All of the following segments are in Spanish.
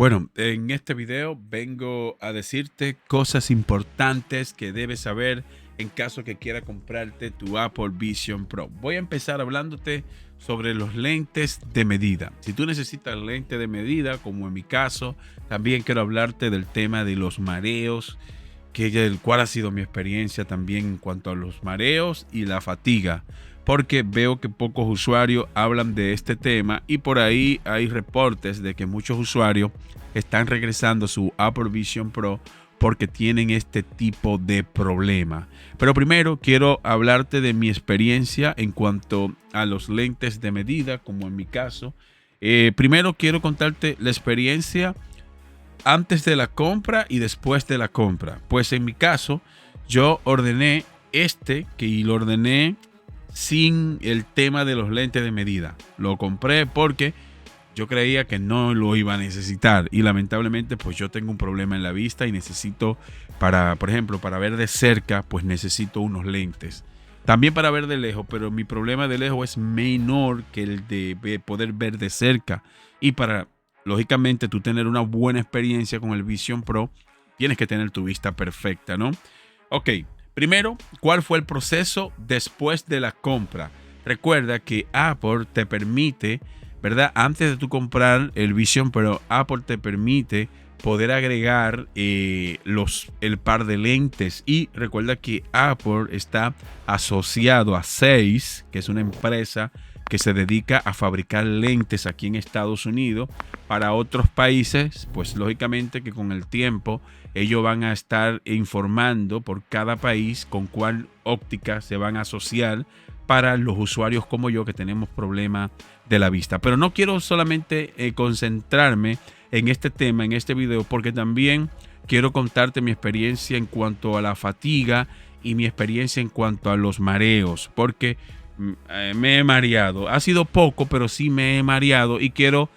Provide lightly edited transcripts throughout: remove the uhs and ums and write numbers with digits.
Bueno, en este video vengo a decirte cosas importantes que debes saber en caso que quiera comprarte tu Apple Vision Pro. Voy a empezar hablándote sobre los lentes de medida. Si tú necesitas lente de medida, como en mi caso, también quiero hablarte del tema de los mareos, el cual ha sido mi experiencia también en cuanto a los mareos y la fatiga, porque veo que pocos usuarios hablan de este tema y por ahí hay reportes de que muchos usuarios están regresando a su Apple Vision Pro porque tienen este tipo de problema. Pero primero quiero hablarte de mi experiencia en cuanto a los lentes de medida, como en mi caso. Primero quiero contarte la experiencia antes de la compra y después de la compra. Pues en mi caso, yo ordené que lo ordené sin el tema de los lentes de medida. Lo compré porque yo creía que no lo iba a necesitar y lamentablemente pues yo tengo un problema en la vista y necesito por ejemplo, para ver de cerca, pues necesito unos lentes. También para ver de lejos, pero mi problema de lejos es menor que el de poder ver de cerca. Y para, lógicamente, tú tener una buena experiencia con el Vision Pro, tienes que tener tu vista perfecta, ¿no? Ok, primero, ¿cuál fue el proceso después de la compra? Recuerda que Apple te permite, ¿verdad? Antes de tú comprar el Vision Pro, Apple te permite poder agregar el par de lentes. Y recuerda que Apple está asociado a Zeiss, que es una empresa que se dedica a fabricar lentes aquí en Estados Unidos para otros países. Pues lógicamente que con el tiempo ellos van a estar informando por cada país con cuál óptica se van a asociar para los usuarios como yo que tenemos problemas de la vista. Pero no quiero solamente concentrarme en este tema, en este video, porque también quiero contarte mi experiencia en cuanto a la fatiga y mi experiencia en cuanto a los mareos, porque me he mareado. Ha sido poco, pero sí me he mareado y quiero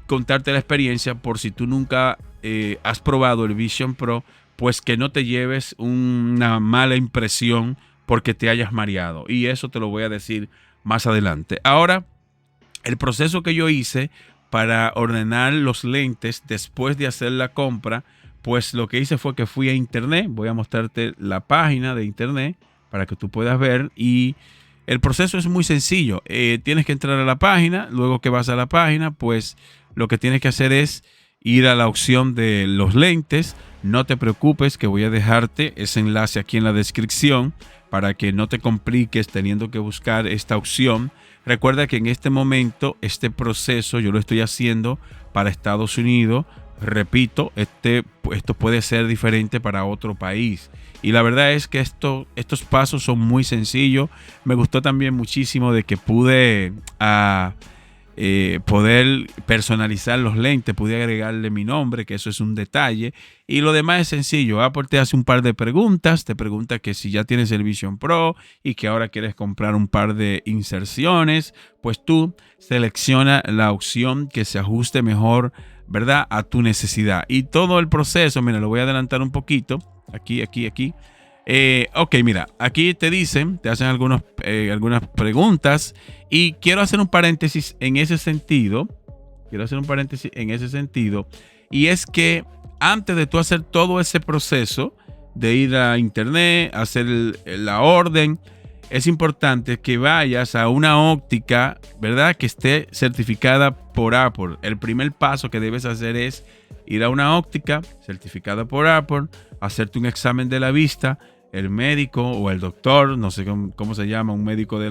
contarte la experiencia por si tú nunca has probado el Vision Pro, pues que no te lleves una mala impresión porque te hayas mareado. Y eso te lo voy a decir más adelante. Ahora, el proceso que yo hice para ordenar los lentes después de hacer la compra, pues lo que hice fue que fui a internet. Voy a mostrarte la página de internet para que tú puedas ver. Y el proceso es muy sencillo. Tienes que entrar a la página. Luego que vas a la página, pues lo que tienes que hacer es ir a la opción de los lentes. No te preocupes que voy a dejarte ese enlace aquí en la descripción para que no te compliques teniendo que buscar esta opción. Recuerda que en este momento, este proceso yo lo estoy haciendo para Estados Unidos. Repito, esto puede ser diferente para otro país. Y la verdad es que estos pasos son muy sencillos. Me gustó también muchísimo de que pude poder personalizar los lentes, pude agregarle mi nombre, que eso es un detalle. Y lo demás es sencillo. Apple te hace un par de preguntas, te pregunta que si ya tienes el Vision Pro y que ahora quieres comprar un par de inserciones, pues tú selecciona la opción que se ajuste mejor, ¿verdad?, a tu necesidad. Y todo el proceso, mira, lo voy a adelantar un poquito, aquí. Ok, mira, aquí te dicen, te hacen algunas preguntas y quiero hacer un paréntesis en ese sentido. Y es que antes de tú hacer todo ese proceso de ir a internet, hacer la orden, es importante que vayas a una óptica, ¿verdad?, que esté certificada por Apple. El primer paso que debes hacer es ir a una óptica certificada por Apple, hacerte un examen de la vista. El médico o el doctor, no sé cómo se llama, un médico de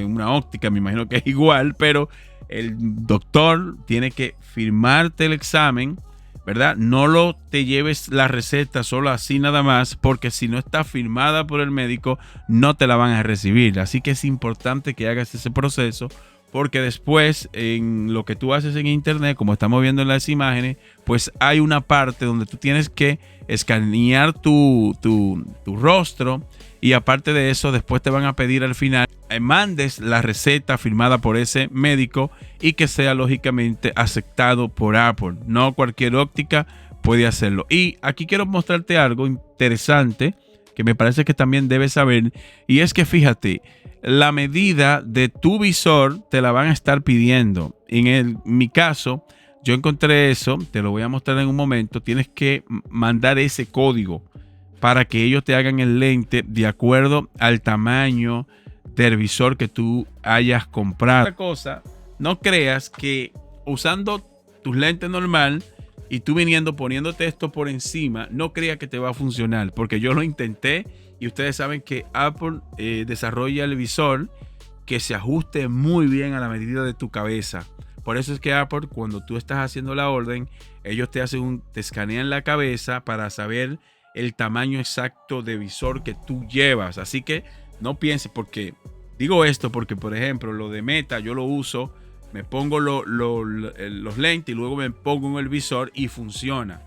una óptica, me imagino que es igual, pero el doctor tiene que firmarte el examen, ¿verdad? No te lleves la receta solo así nada más, porque si no está firmada por el médico, no te la van a recibir. Así que es importante que hagas ese proceso, porque después en lo que tú haces en internet, como estamos viendo en las imágenes, pues hay una parte donde tú tienes que escanear tu rostro y aparte de eso después te van a pedir al final mandes la receta firmada por ese médico y que sea lógicamente aceptado por Apple. No cualquier óptica puede hacerlo. Y aquí quiero mostrarte algo interesante que me parece que también debes saber, y es que fíjate, la medida de tu visor te la van a estar pidiendo. En mi caso, Yo encontré eso, te lo voy a mostrar en un momento. Tienes que mandar ese código para que ellos te hagan el lente de acuerdo al tamaño del visor que tú hayas comprado. Otra cosa, no creas que usando tus lentes normal y tú viniendo poniéndote esto por encima, no creas que te va a funcionar, porque yo lo intenté y ustedes saben que Apple desarrolla el visor que se ajuste muy bien a la medida de tu cabeza. Por eso es que Apple, cuando tú estás haciendo la orden, ellos te escanean la cabeza para saber el tamaño exacto de visor que tú llevas. Así que no pienses, porque digo esto porque, por ejemplo, lo de Meta yo lo uso, me pongo los lentes y luego me pongo en el visor y funciona.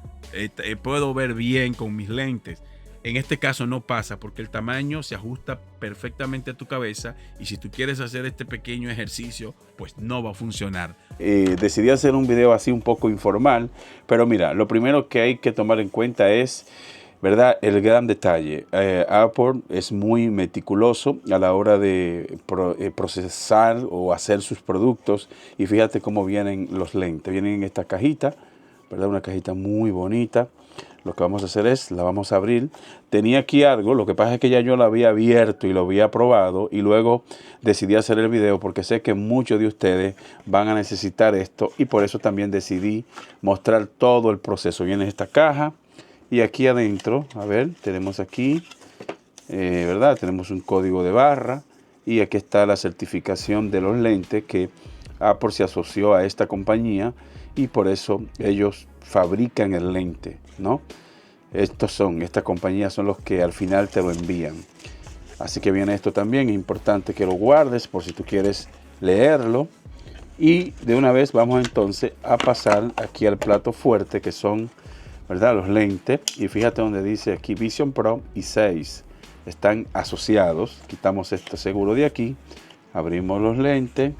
Puedo ver bien con mis lentes. En este caso no pasa porque el tamaño se ajusta perfectamente a tu cabeza y si tú quieres hacer este pequeño ejercicio, pues no va a funcionar. Decidí hacer un video así un poco informal, pero mira, lo primero que hay que tomar en cuenta es, ¿verdad?, el gran detalle. Apple es muy meticuloso a la hora de procesar o hacer sus productos y fíjate cómo vienen los lentes. Vienen en esta cajita, ¿verdad? Una cajita muy bonita. Lo que vamos a hacer es, la vamos a abrir. Tenía aquí algo, lo que pasa es que ya yo lo había abierto y lo había probado y luego decidí hacer el video porque sé que muchos de ustedes van a necesitar esto y por eso también decidí mostrar todo el proceso. Viene esta caja y aquí adentro, a ver, tenemos aquí, ¿verdad? Tenemos un código de barra y aquí está la certificación de los lentes que Apple se asoció a esta compañía y por eso ellos fabrican el lente, ¿no? Estas compañías son los que al final te lo envían. Así que viene esto también, es importante que lo guardes por si tú quieres leerlo. Y de una vez vamos entonces a pasar aquí al plato fuerte que son, ¿verdad?, los lentes. Y fíjate donde dice aquí Vision Pro y 6 están asociados. Quitamos este seguro de aquí, abrimos los lentes,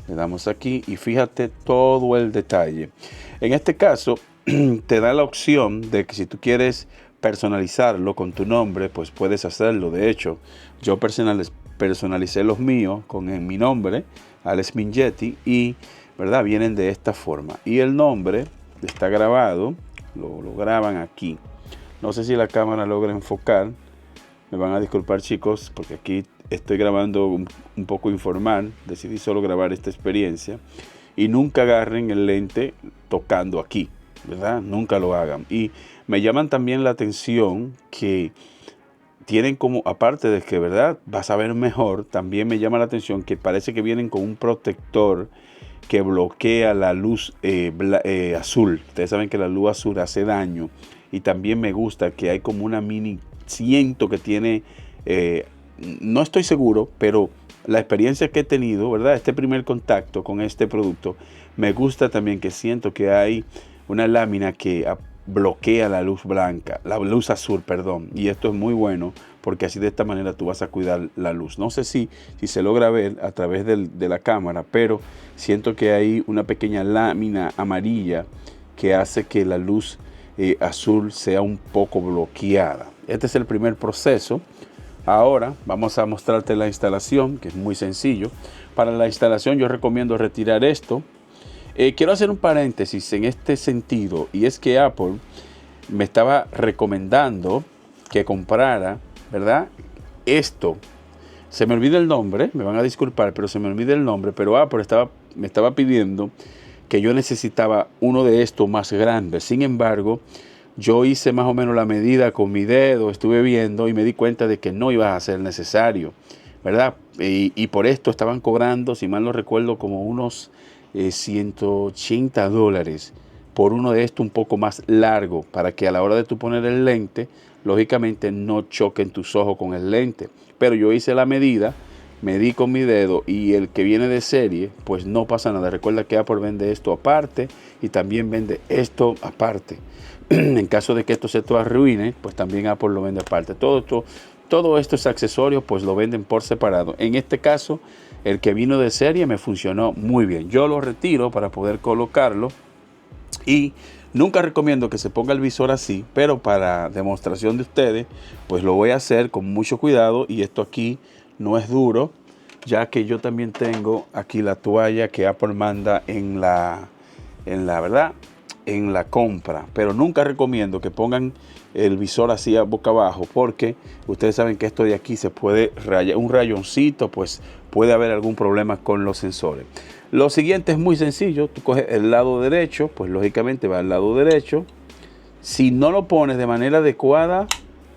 le damos aquí y fíjate todo el detalle. En este caso te da la opción de que si tú quieres personalizarlo con tu nombre, pues puedes hacerlo. De hecho, yo personalicé los míos con mi nombre, Alex Minghetti, y ¿verdad?, vienen de esta forma. Y el nombre está grabado, lo graban aquí. No sé si la cámara logra enfocar. Me van a disculpar, chicos, porque aquí estoy grabando un poco informal. Decidí solo grabar esta experiencia. Y nunca agarren el lente tocando aquí, ¿verdad? Nunca lo hagan. Y me llaman también la atención que tienen como, aparte de que, ¿verdad?, vas a ver mejor, también me llama la atención que parece que vienen con un protector que bloquea la luz azul. Ustedes saben que la luz azul hace daño. Y también me gusta que hay como una mini, siento que tiene, no estoy seguro, pero la experiencia que he tenido, ¿verdad?, este primer contacto con este producto, me gusta también que siento que hay una lámina que bloquea la luz blanca, la luz azul, perdón. Y esto es muy bueno porque así de esta manera tú vas a cuidar la luz. No sé si se logra ver a través de la cámara, pero siento que hay una pequeña lámina amarilla que hace que la luz azul sea un poco bloqueada. Este es el primer proceso. Ahora vamos a mostrarte la instalación, que es muy sencillo. Para la instalación yo recomiendo retirar esto. Quiero hacer un paréntesis en este sentido, y es que Apple me estaba recomendando que comprara, ¿verdad?, esto. Se me olvida el nombre, me van a disculpar, pero se me olvida el nombre, pero Apple me estaba pidiendo que yo necesitaba uno de estos más grandes. Sin embargo, yo hice más o menos la medida con mi dedo, estuve viendo y me di cuenta de que no iba a ser necesario, ¿verdad? Y por esto estaban cobrando, si mal no recuerdo, como unos $180 por uno de estos un poco más largo, para que a la hora de tú poner el lente, lógicamente no choquen tus ojos con el lente. Pero yo hice la medida, medí con mi dedo y el que viene de serie, pues no pasa nada. Recuerda que Apple vende esto aparte y también vende esto aparte. En caso de que esto se te arruine, pues también Apple lo vende aparte. Todos estos accesorios pues lo venden por separado. En este caso, el que vino de serie me funcionó muy bien. Yo lo retiro para poder colocarlo y nunca recomiendo que se ponga el visor así, pero para demostración de ustedes, pues lo voy a hacer con mucho cuidado. Y esto aquí no es duro, ya que yo también tengo aquí la toalla que Apple manda en la verdad, en la compra, pero nunca recomiendo que pongan el visor así a boca abajo, porque ustedes saben que esto de aquí se puede rayar, un rayoncito, pues puede haber algún problema con los sensores. Lo siguiente es muy sencillo, tú coges el lado derecho, pues lógicamente va al lado derecho. Si no lo pones de manera adecuada,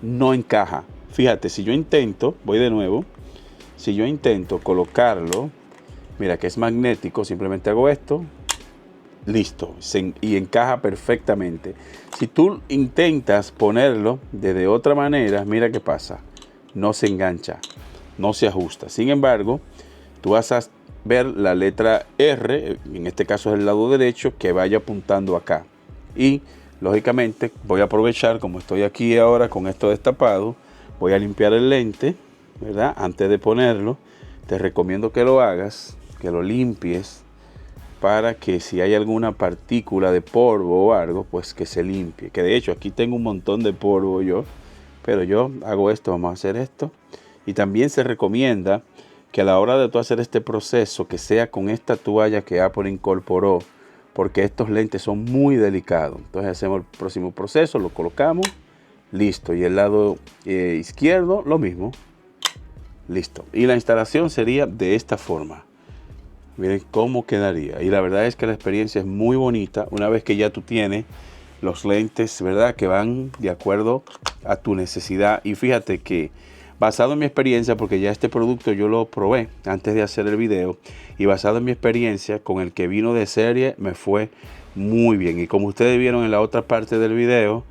no encaja. Fíjate, si yo intento, voy de nuevo, si yo intento colocarlo, mira que es magnético, simplemente hago esto, listo, y encaja perfectamente. Si tú intentas ponerlo de otra manera, mira qué pasa, no se engancha, no se ajusta. Sin embargo, tú vas a ver la letra R, en este caso es el lado derecho, que vaya apuntando acá. Y lógicamente voy a aprovechar, como estoy aquí ahora con esto destapado, voy a limpiar el lente, ¿verdad? Antes de ponerlo, te recomiendo que lo hagas, que lo limpies, para que si hay alguna partícula de polvo o algo, pues que se limpie. Que de hecho aquí tengo un montón de polvo yo, pero yo hago esto, vamos a hacer esto. Y también se recomienda que a la hora de tú hacer este proceso, que sea con esta toalla que Apple incorporó, porque estos lentes son muy delicados. Entonces hacemos el próximo proceso, lo colocamos, listo. Y el lado izquierdo, lo mismo, listo. Y la instalación sería de esta forma. Miren cómo quedaría. Y la verdad es que la experiencia es muy bonita una vez que ya tú tienes los lentes, ¿verdad? Que van de acuerdo a tu necesidad. Y fíjate que basado en mi experiencia, porque ya este producto yo lo probé antes de hacer el video, y basado en mi experiencia con el que vino de serie, me fue muy bien. Y como ustedes vieron en la otra parte del video,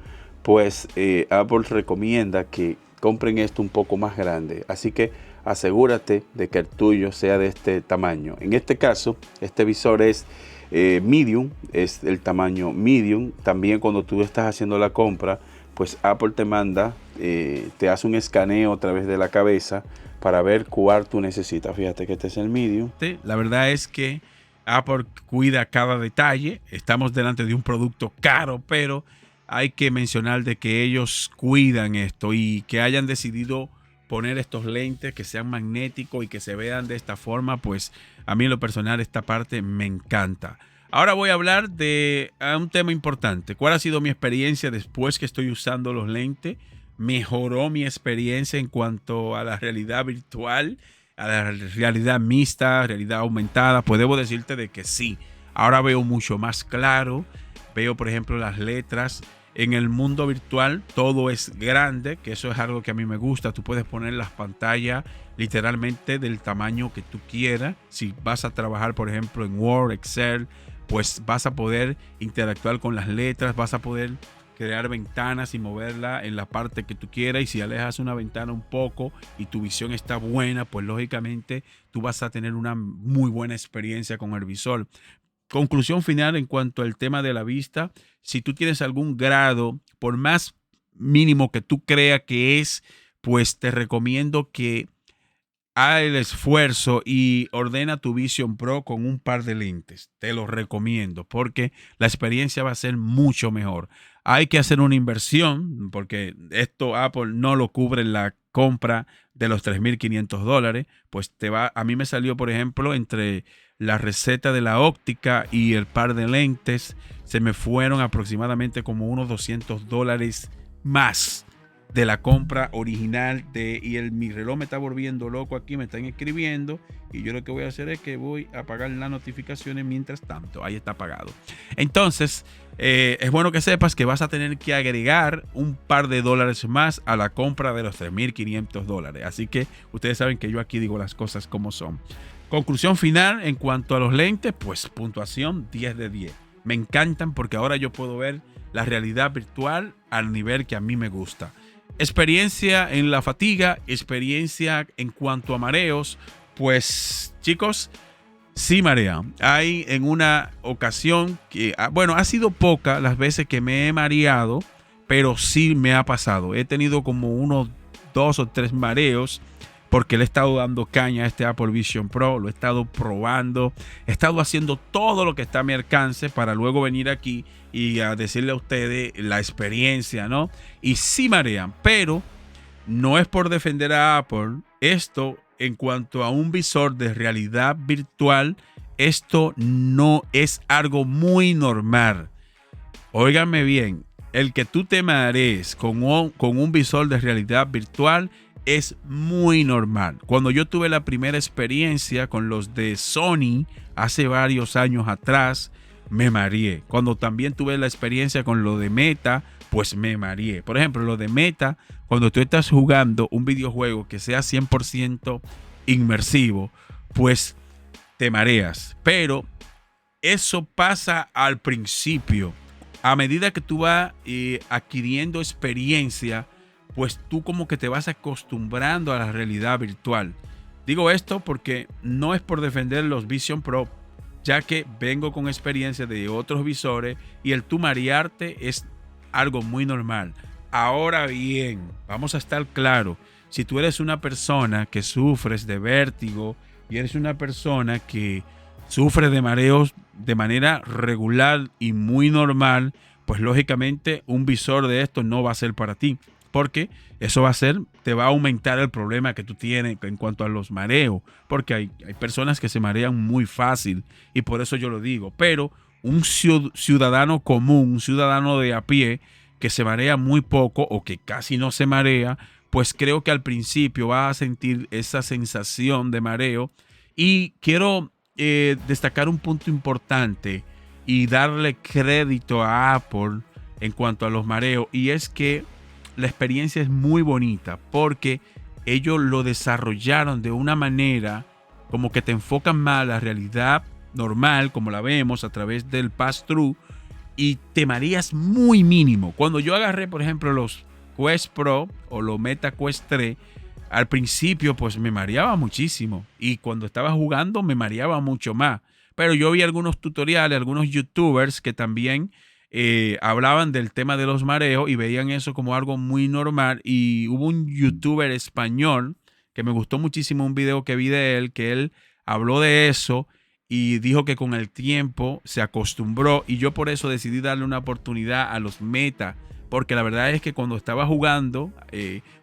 pues Apple recomienda que compren esto un poco más grande. Así que asegúrate de que el tuyo sea de este tamaño. En este caso, este visor es medium, es el tamaño medium. También cuando tú estás haciendo la compra, pues Apple te manda, te hace un escaneo a través de la cabeza para ver cuál tú necesitas. Fíjate que este es el medium. La verdad es que Apple cuida cada detalle. Estamos delante de un producto caro, pero hay que mencionar de que ellos cuidan esto y que hayan decidido poner estos lentes que sean magnéticos y que se vean de esta forma, pues a mí en lo personal esta parte me encanta. Ahora voy a hablar de un tema importante. ¿Cuál ha sido mi experiencia después que estoy usando los lentes? ¿Mejoró mi experiencia en cuanto a la realidad virtual, a la realidad mixta, realidad aumentada? Pues debo decirte de que sí. Ahora veo mucho más claro. Veo, por ejemplo, las letras. En el mundo virtual todo es grande, que eso es algo que a mí me gusta. Tú puedes poner las pantallas literalmente del tamaño que tú quieras. Si vas a trabajar, por ejemplo, en Word, Excel, pues vas a poder interactuar con las letras, vas a poder crear ventanas y moverla en la parte que tú quieras. Y si alejas una ventana un poco y tu visión está buena, pues lógicamente tú vas a tener una muy buena experiencia con el visor. Conclusión final en cuanto al tema de la vista: si tú tienes algún grado, por más mínimo que tú creas que es, pues te recomiendo que haga el esfuerzo y ordena tu Vision Pro con un par de lentes. Te lo recomiendo porque la experiencia va a ser mucho mejor. Hay que hacer una inversión porque esto Apple no lo cubre en la compra de los $3,500. Pues a mí me salió, por ejemplo, entre la receta de la óptica y el par de lentes, se me fueron aproximadamente como unos $200 más de la compra original mi reloj me está volviendo loco aquí, me están escribiendo y yo lo que voy a hacer es que voy a apagar las notificaciones mientras tanto. Ahí está apagado. Entonces es bueno que sepas que vas a tener que agregar un par de dólares más a la compra de los $3,500. Así que ustedes saben que yo aquí digo las cosas como son. Conclusión final en cuanto a los lentes, pues puntuación 10 de 10. Me encantan porque ahora yo puedo ver la realidad virtual al nivel que a mí me gusta. Experiencia en la fatiga, experiencia en cuanto a mareos, pues chicos, sí marean. Hay en una ocasión que, bueno, ha sido poca las veces que me he mareado, pero sí me ha pasado. He tenido como unos 2 o 3 mareos porque le he estado dando caña a este Apple Vision Pro, lo he estado probando, he estado haciendo todo lo que está a mi alcance para luego venir aquí y a decirle a ustedes la experiencia, ¿no? Y sí marean, pero no es por defender a Apple. Esto en cuanto a un visor de realidad virtual esto no es algo muy normal. Óigame bien, el que tú te marees con un visor de realidad virtual es muy normal. Cuando yo tuve la primera experiencia con los de Sony hace varios años atrás, me mareé. Cuando también tuve la experiencia con lo de Meta, pues me mareé. Por ejemplo, lo de Meta, cuando tú estás jugando un videojuego que sea 100% inmersivo, pues te mareas. Pero eso pasa al principio. A medida que tú vas adquiriendo experiencia, pues tú como que te vas acostumbrando a la realidad virtual. Digo esto porque no es por defender los Vision Pro, ya que vengo con experiencia de otros visores y el tú marearte es algo muy normal. Ahora bien, vamos a estar claros. Si tú eres una persona que sufres de vértigo y eres una persona que sufre de mareos de manera regular y muy normal, pues lógicamente un visor de esto no va a ser para ti, porque eso te va a aumentar el problema que tú tienes en cuanto a los mareos, porque hay personas que se marean muy fácil y por eso yo lo digo, pero un ciudadano común, un ciudadano de a pie que se marea muy poco o que casi no se marea, pues creo que al principio va a sentir esa sensación de mareo. Y quiero destacar un punto importante y darle crédito a Apple en cuanto a los mareos, y es que la experiencia es muy bonita porque ellos lo desarrollaron de una manera como que te enfocan más a la realidad normal como la vemos a través del pass-through y te mareas muy mínimo. Cuando yo agarré, por ejemplo, los Quest Pro o los Meta Quest 3, al principio pues me mareaba muchísimo y cuando estaba jugando me mareaba mucho más. Pero yo vi algunos tutoriales, algunos youtubers que también hablaban del tema de los mareos y veían eso como algo muy normal. Y hubo un youtuber español que me gustó muchísimo, un video que vi de él, que él habló de eso y dijo que con el tiempo se acostumbró, y yo por eso decidí darle una oportunidad a los Meta, porque la verdad es que cuando estaba jugando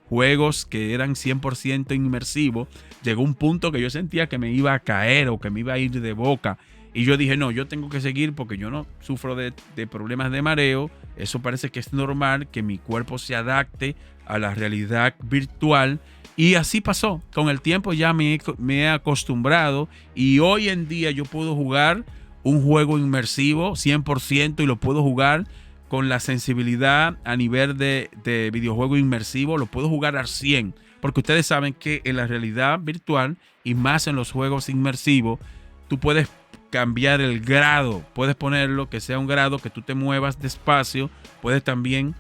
juegos que eran 100% inmersivos, llegó un punto que yo sentía que me iba a caer o que me iba a ir de boca. Y yo dije, no, yo tengo que seguir porque yo no sufro de problemas de mareo. Eso parece que es normal, que mi cuerpo se adapte a la realidad virtual. Y así pasó. Con el tiempo ya me he acostumbrado y hoy en día yo puedo jugar un juego inmersivo 100% y lo puedo jugar con la sensibilidad a nivel de videojuego inmersivo. Lo puedo jugar al 100, porque ustedes saben que en la realidad virtual y más en los juegos inmersivos, tú puedes cambiar el grado, puedes ponerlo que sea un grado que tú te muevas despacio, puedes también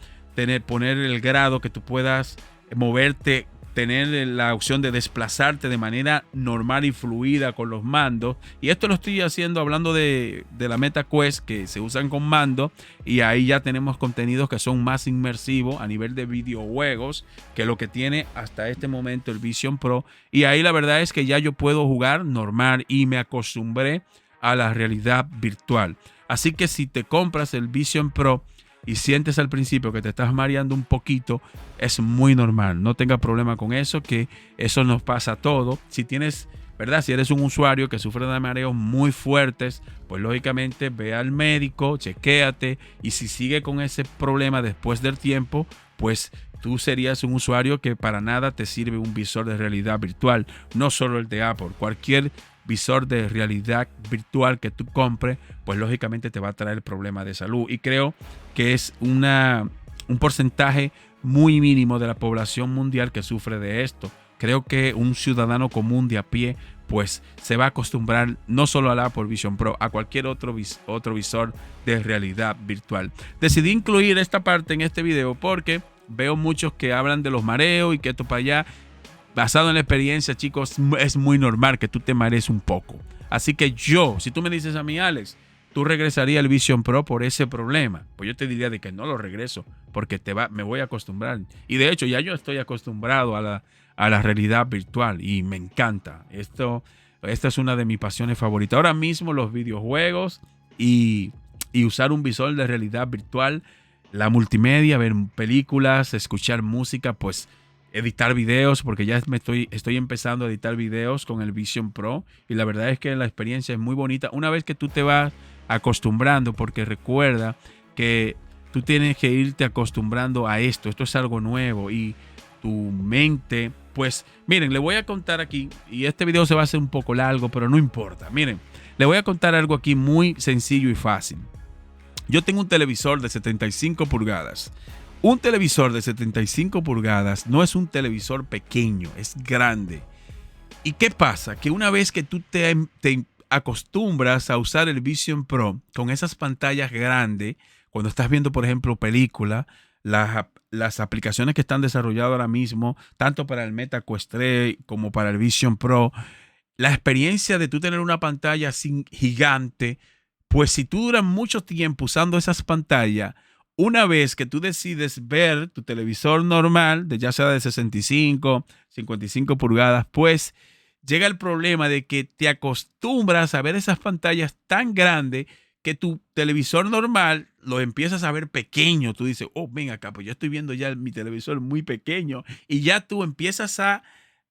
poner el grado que tú puedas moverte, tener la opción de desplazarte de manera normal y fluida con los mandos. Y esto lo estoy haciendo hablando de la Meta Quest, que se usan con mando, y ahí ya tenemos contenidos que son más inmersivos a nivel de videojuegos que lo que tiene hasta este momento el Vision Pro. Y ahí la verdad es que ya yo puedo jugar normal y me acostumbré a la realidad virtual. Así que si te compras el Vision Pro y sientes al principio que te estás mareando un poquito, es muy normal. No tengas problema con eso, que eso nos pasa a todos. Si tienes, ¿verdad? Si eres un usuario que sufre de mareos muy fuertes, pues lógicamente ve al médico, chequéate, y si sigue con ese problema después del tiempo, pues tú serías un usuario que para nada te sirve un visor de realidad virtual. No solo el de Apple, cualquier visor de realidad virtual que tú compres, pues lógicamente te va a traer problemas de salud. Y creo que es un porcentaje muy mínimo de la población mundial que sufre de esto. Creo que un ciudadano común de a pie pues se va a acostumbrar no solo al Apple Vision Pro, a cualquier otro visor de realidad virtual. Decidí incluir esta parte en este video porque veo muchos que hablan de los mareos y que esto para allá. Basado en la experiencia, chicos, es muy normal que tú te marees un poco. Así que si tú me dices a mí, Alex, ¿tú regresarías al Vision Pro por ese problema? Pues yo te diría de que no lo regreso porque me voy a acostumbrar. Y de hecho ya yo estoy acostumbrado a la realidad virtual y me encanta. Esta es una de mis pasiones favoritas. Ahora mismo los videojuegos y usar un visor de realidad virtual, la multimedia, ver películas, escuchar música, pues editar videos, porque ya estoy empezando a editar videos con el Vision Pro y la verdad es que la experiencia es muy bonita una vez que tú te vas acostumbrando, porque recuerda que tú tienes que irte acostumbrando a esto. Esto es algo nuevo y tu mente, pues miren, le voy a contar aquí, y este video se va a hacer un poco largo, pero no importa. Miren, le voy a contar algo aquí muy sencillo y fácil. Yo tengo un televisor de 75 pulgadas. Un televisor de 75 pulgadas no es un televisor pequeño, es grande. ¿Y qué pasa? Que una vez que tú te acostumbras a usar el Vision Pro con esas pantallas grandes, cuando estás viendo, por ejemplo, películas, las aplicaciones que están desarrolladas ahora mismo, tanto para el Meta Quest 3 como para el Vision Pro, la experiencia de tú tener una pantalla así gigante, pues si tú duras mucho tiempo usando esas pantallas, una vez que tú decides ver tu televisor normal, ya sea de 65, 55 pulgadas, pues llega el problema de que te acostumbras a ver esas pantallas tan grandes que tu televisor normal lo empiezas a ver pequeño. Tú dices, oh, ven acá, pues yo estoy viendo ya mi televisor muy pequeño, y ya tú empiezas a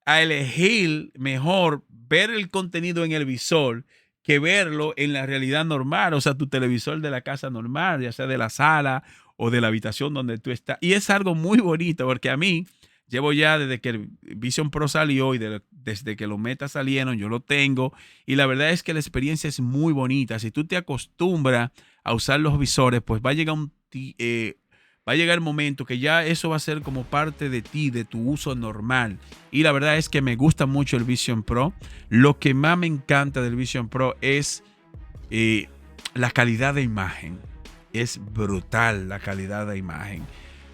elegir mejor ver el contenido en el visor que verlo en la realidad normal, o sea, tu televisor de la casa normal, ya sea de la sala o de la habitación donde tú estás. Y es algo muy bonito porque a mí, llevo ya desde que el Vision Pro salió y desde que los Meta salieron, yo lo tengo. Y la verdad es que la experiencia es muy bonita. Si tú te acostumbras a usar los visores, pues va a llegar el momento que ya eso va a ser como parte de ti, de tu uso normal. Y la verdad es que me gusta mucho el Vision Pro. Lo que más me encanta del Vision Pro es la calidad de imagen. Es brutal la calidad de imagen.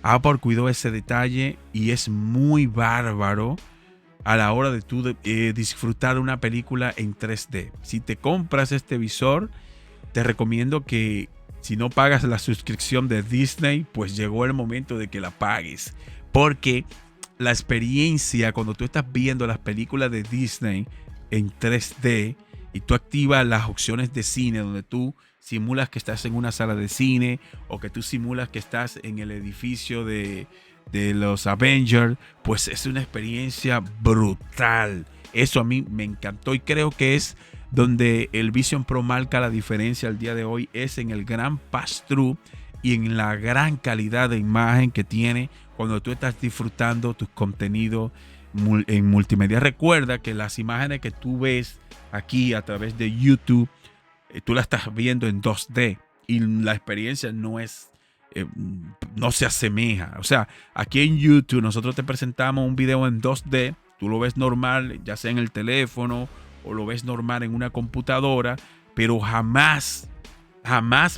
Apple cuidó ese detalle y es muy bárbaro a la hora de tú disfrutar una película en 3D. Si te compras este visor, te recomiendo que si no pagas la suscripción de Disney, pues llegó el momento de que la pagues. Porque la experiencia cuando tú estás viendo las películas de Disney en 3D y tú activas las opciones de cine donde tú simulas que estás en una sala de cine o que tú simulas que estás en el edificio de los Avengers, pues es una experiencia brutal. Eso a mí me encantó y creo que es donde el Vision Pro marca la diferencia al día de hoy, es en el gran pass-through y en la gran calidad de imagen que tiene cuando tú estás disfrutando tus contenidos en multimedia. Recuerda que las imágenes que tú ves aquí a través de YouTube, tú las estás viendo en 2D y la experiencia no se asemeja. O sea, aquí en YouTube nosotros te presentamos un video en 2D, tú lo ves normal, ya sea en el teléfono o lo ves normal en una computadora, pero jamás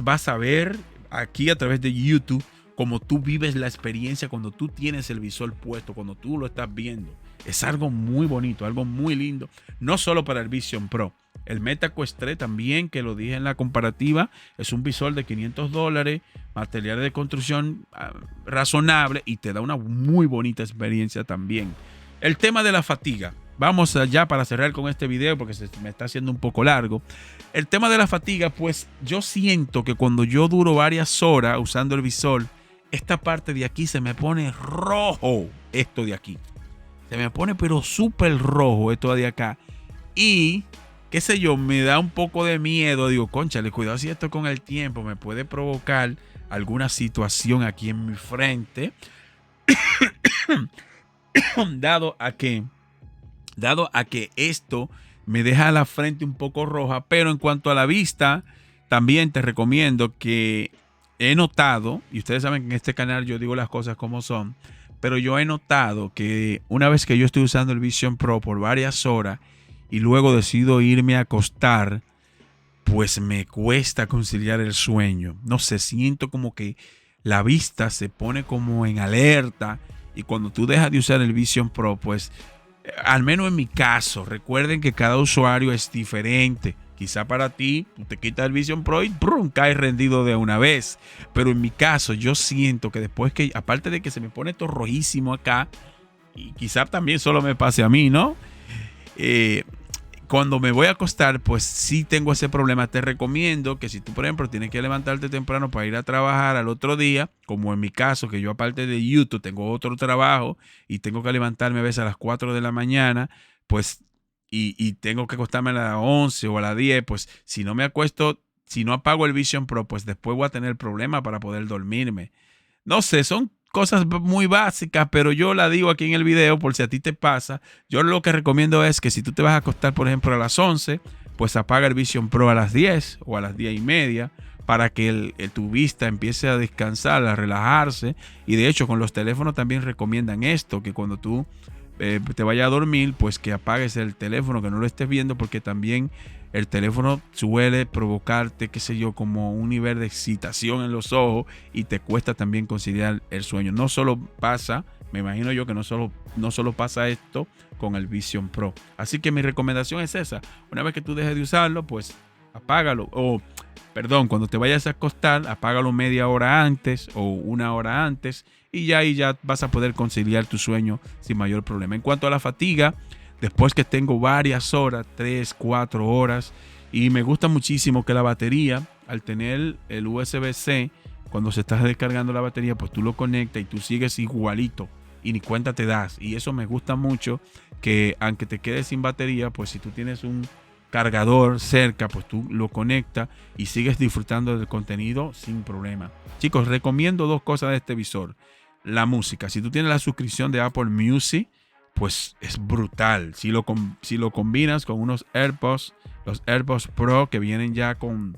vas a ver aquí a través de YouTube como tú vives la experiencia cuando tú tienes el visor puesto, cuando tú lo estás viendo. Es algo muy bonito, algo muy lindo, no solo para el Vision Pro. El Meta Quest 3 también, que lo dije en la comparativa, es un visor de $500, materiales de construcción razonable y te da una muy bonita experiencia también. El tema de la fatiga. Vamos allá para cerrar con este video porque se me está haciendo un poco largo. El tema de la fatiga, pues yo siento que cuando yo duro varias horas usando el visor, esta parte de aquí se me pone rojo. Esto de aquí. Se me pone pero súper rojo esto de acá. Y qué sé yo, me da un poco de miedo. Digo, cónchale, cuidado si esto con el tiempo me puede provocar alguna situación aquí en mi frente. Dado a que esto me deja la frente un poco roja, pero en cuanto a la vista, también te recomiendo que he notado, y ustedes saben que en este canal yo digo las cosas como son, pero yo he notado que una vez que yo estoy usando el Vision Pro por varias horas y luego decido irme a acostar, pues me cuesta conciliar el sueño. No sé, siento como que la vista se pone como en alerta y cuando tú dejas de usar el Vision Pro, pues al menos en mi caso, recuerden que cada usuario es diferente. Quizá para ti, tú te quitas el Vision Pro y ¡brum!, caes rendido de una vez. Pero en mi caso, yo siento que después que, aparte de que se me pone esto rojísimo acá, y quizá también solo me pase a mí, ¿no? cuando me voy a acostar, pues sí tengo ese problema. Te recomiendo que si tú, por ejemplo, tienes que levantarte temprano para ir a trabajar al otro día, como en mi caso, que yo aparte de YouTube tengo otro trabajo y tengo que levantarme a veces a las 4 de la mañana, pues, y tengo que acostarme a las 11 o a las 10, pues si no me acuesto, si no apago el Vision Pro, pues después voy a tener problemas para poder dormirme. No sé, son cosas muy básicas, pero yo la digo aquí en el video por si a ti te pasa. Yo lo que recomiendo es que si tú te vas a acostar, por ejemplo, a las 11, pues apaga el Vision Pro a las 10 o a las 10:30 para que tu vista empiece a descansar, a relajarse. Y de hecho, con los teléfonos también recomiendan esto, que cuando tú te vayas a dormir, pues que apagues el teléfono, que no lo estés viendo, porque también el teléfono suele provocarte, qué sé yo, como un nivel de excitación en los ojos y te cuesta también conciliar el sueño. No solo pasa, me imagino yo que no solo pasa esto con el Vision Pro. Así que mi recomendación es esa. Una vez que tú dejes de usarlo, pues apágalo. O, perdón, cuando te vayas a acostar, apágalo media hora antes o una hora antes y ya ahí ya vas a poder conciliar tu sueño sin mayor problema. En cuanto a la fatiga, después que tengo varias horas, 3, 4 horas, y me gusta muchísimo que la batería, al tener el USB-C, cuando se está descargando la batería, pues tú lo conectas y tú sigues igualito y ni cuenta te das. Y eso me gusta mucho, que aunque te quedes sin batería, pues si tú tienes un cargador cerca, pues tú lo conectas y sigues disfrutando del contenido sin problema. Chicos, recomiendo dos cosas de este visor. La música. Si tú tienes la suscripción de Apple Music, pues es brutal. Si lo combinas con unos AirPods, los AirPods Pro que vienen ya con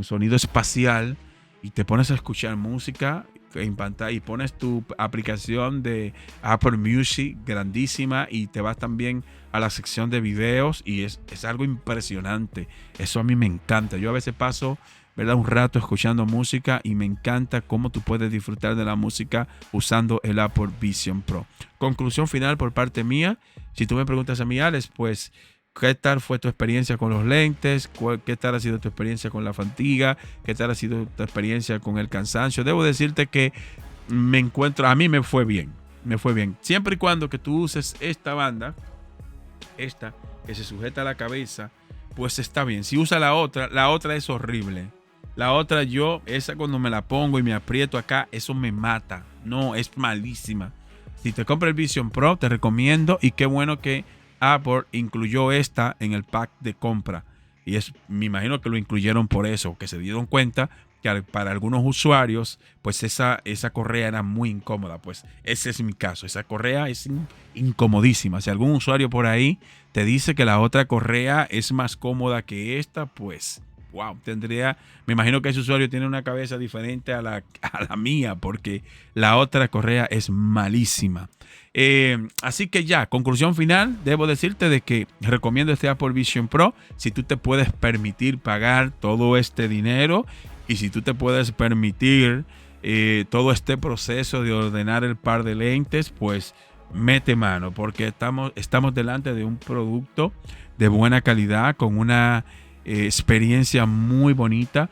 sonido espacial y te pones a escuchar música en pantalla y pones tu aplicación de Apple Music grandísima y te vas también a la sección de videos y es algo impresionante. Eso a mí me encanta. Yo a veces paso, ¿verdad?, un rato escuchando música y me encanta cómo tú puedes disfrutar de la música usando el Apple Vision Pro. Conclusión final por parte mía. Si tú me preguntas a mí, Alex, pues ¿qué tal fue tu experiencia con los lentes? ¿Qué tal ha sido tu experiencia con la fatiga? ¿Qué tal ha sido tu experiencia con el cansancio? Debo decirte que a mí me fue bien. Me fue bien. Siempre y cuando que tú uses esta banda, esta que se sujeta a la cabeza, pues está bien. Si usa la otra es horrible. La otra esa cuando me la pongo y me aprieto acá, eso me mata. No, es malísima. Si te compras el Vision Pro, te recomiendo y qué bueno que Apple incluyó esta en el pack de compra. Y me imagino que lo incluyeron por eso, que se dieron cuenta que para algunos usuarios, pues esa correa era muy incómoda. Pues ese es mi caso. Esa correa es incomodísima. Si algún usuario por ahí te dice que la otra correa es más cómoda que esta, pues wow, me imagino que ese usuario tiene una cabeza diferente a la mía, porque la otra correa es malísima. Así que ya, conclusión final, debo decirte de que recomiendo este Apple Vision Pro si tú te puedes permitir pagar todo este dinero y si tú te puedes permitir todo este proceso de ordenar el par de lentes, pues mete mano, porque estamos delante de un producto de buena calidad con una experiencia muy bonita.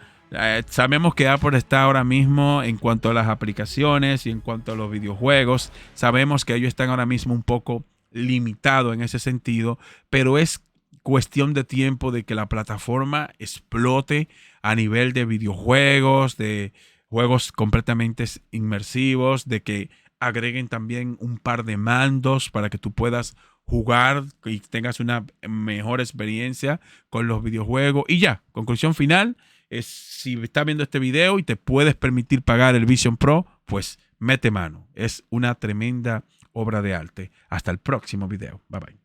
Sabemos que Apple está ahora mismo en cuanto a las aplicaciones y en cuanto a los videojuegos. Sabemos que ellos están ahora mismo un poco limitados en ese sentido, pero es cuestión de tiempo de que la plataforma explote a nivel de videojuegos, de juegos completamente inmersivos, de que agreguen también un par de mandos para que tú puedas jugar y tengas una mejor experiencia con los videojuegos. Y ya, conclusión final, es si estás viendo este video y te puedes permitir pagar el Vision Pro, pues mete mano. Es una tremenda obra de arte. Hasta el próximo video. Bye bye.